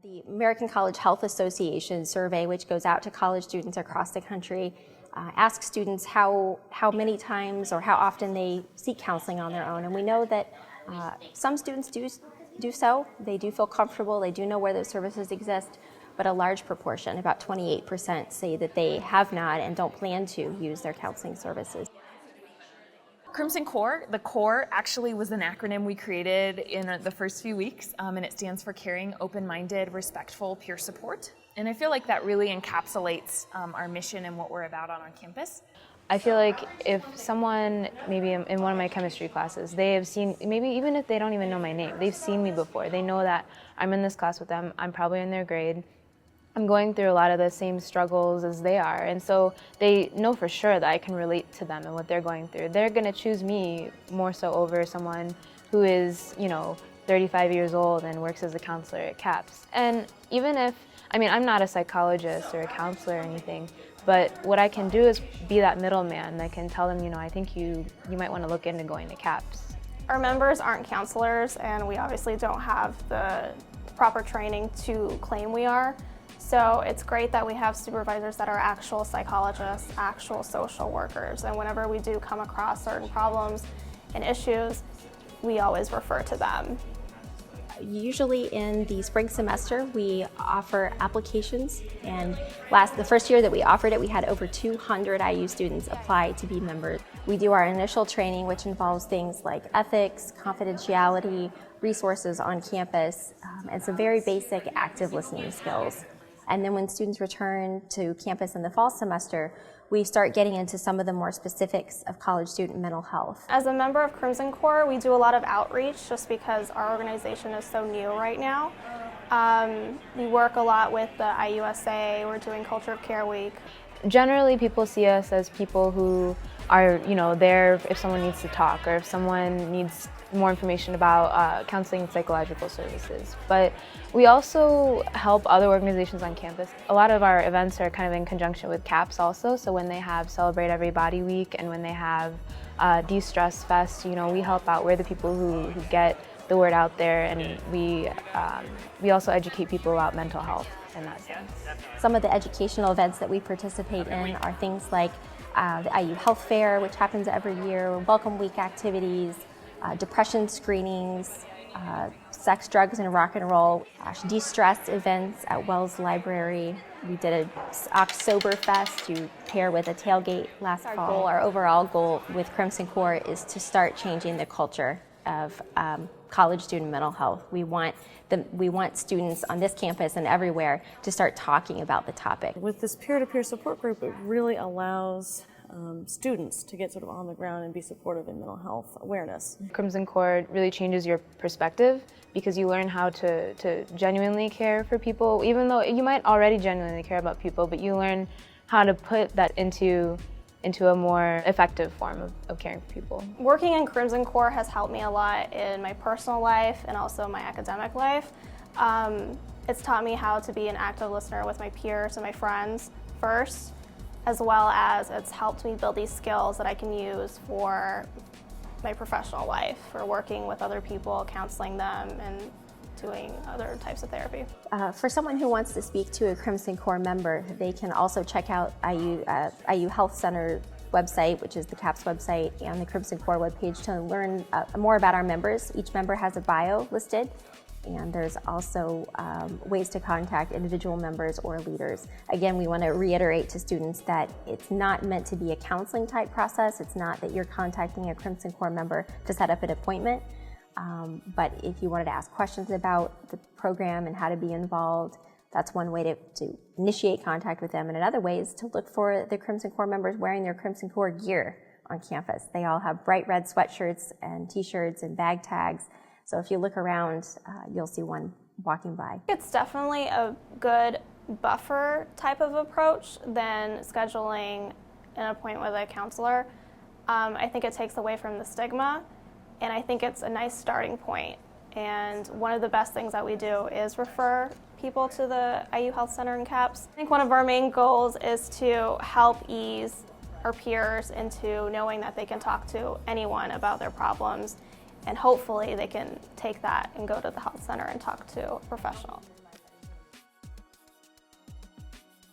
The American College Health Association survey, which goes out to college students across the country, asks students how many times or how often they seek counseling on their own. And we know that some students do so. They do feel comfortable. They do know where those services exist. But a large proportion, about 28%, say that they have not and don't plan to use their counseling services. Crimson Core, the core actually was an acronym we created in the first few weeks, and it stands for Caring, Open-Minded, Respectful Peer Support. And I feel like that really encapsulates our mission and what we're about on campus. I feel like if someone, maybe in one of my chemistry classes, they have seen, maybe even if they don't even know my name, they've seen me before. They know that I'm in this class with them, I'm probably in their grade. I'm going through a lot of the same struggles as they are, and so they know for sure that I can relate to them and what they're going through. They're going to choose me more so over someone who is, 35 years old and works as a counselor at CAPS. And even if, I'm not a psychologist or a counselor or anything, but what I can do is be that middleman that can tell them, I think you might want to look into going to CAPS. Our members aren't counselors, and we obviously don't have the proper training to claim we are. So it's great that we have supervisors that are actual psychologists, actual social workers, and whenever we do come across certain problems and issues, we always refer to them. Usually in the spring semester, we offer applications, and the first year that we offered it, we had over 200 IU students apply to be members. We do our initial training, which involves things like ethics, confidentiality, resources on campus, and some very basic active listening skills. And then when students return to campus in the fall semester, we start getting into some of the more specifics of college student mental health. As a member of Crimson Core, we do a lot of outreach just because our organization is so new right now. We work a lot with the IUSA, we're doing Culture of Care Week. Generally, people see us as people who are, there if someone needs to talk or if someone needs more information about counseling and psychological services. But we also help other organizations on campus. A lot of our events are kind of in conjunction with CAPS also, so when they have Celebrate Everybody Week and when they have De-Stress Fest, we help out. We're the people who get the word out there, and we also educate people about mental health in that sense. Some of the educational events that we participate in are things like the IU Health Fair, which happens every year, Welcome Week activities, depression screenings, sex, drugs, and rock and roll, de-stress events at Wells Library. We did a Oktoberfest to pair with a tailgate last fall. Our overall goal with Crimson Core is to start changing the culture of college student mental health. We want students on this campus and everywhere to start talking about the topic. With this peer-to-peer support group, it really allows students to get sort of on the ground and be supportive in mental health awareness. Crimson Core really changes your perspective because you learn how to genuinely care for people, even though you might already genuinely care about people, but you learn how to put that into a more effective form of caring for people. Working in Crimson Core has helped me a lot in my personal life and also my academic life. It's taught me how to be an active listener with my peers and my friends first, as well as it's helped me build these skills that I can use for my professional life, for working with other people, counseling them, and doing other types of therapy. For someone who wants to speak to a Crimson Core member, they can also check out IU Health Center website, which is the CAPS website, and the Crimson Core webpage to learn more about our members. Each member has a bio listed, and there's also ways to contact individual members or leaders. Again, we want to reiterate to students that it's not meant to be a counseling type process. It's not that you're contacting a Crimson Core member to set up an appointment. But if you wanted to ask questions about the program and how to be involved, that's one way to initiate contact with them. And another way is to look for the Crimson Core members wearing their Crimson Core gear on campus. They all have bright red sweatshirts and t-shirts and bag tags. So if you look around, you'll see one walking by. It's definitely a good buffer type of approach than scheduling an appointment with a counselor. I think it takes away from the stigma, and I think it's a nice starting point. And one of the best things that we do is refer people to the IU Health Center and CAPS. I think one of our main goals is to help ease our peers into knowing that they can talk to anyone about their problems, and hopefully they can take that and go to the health center and talk to a professional.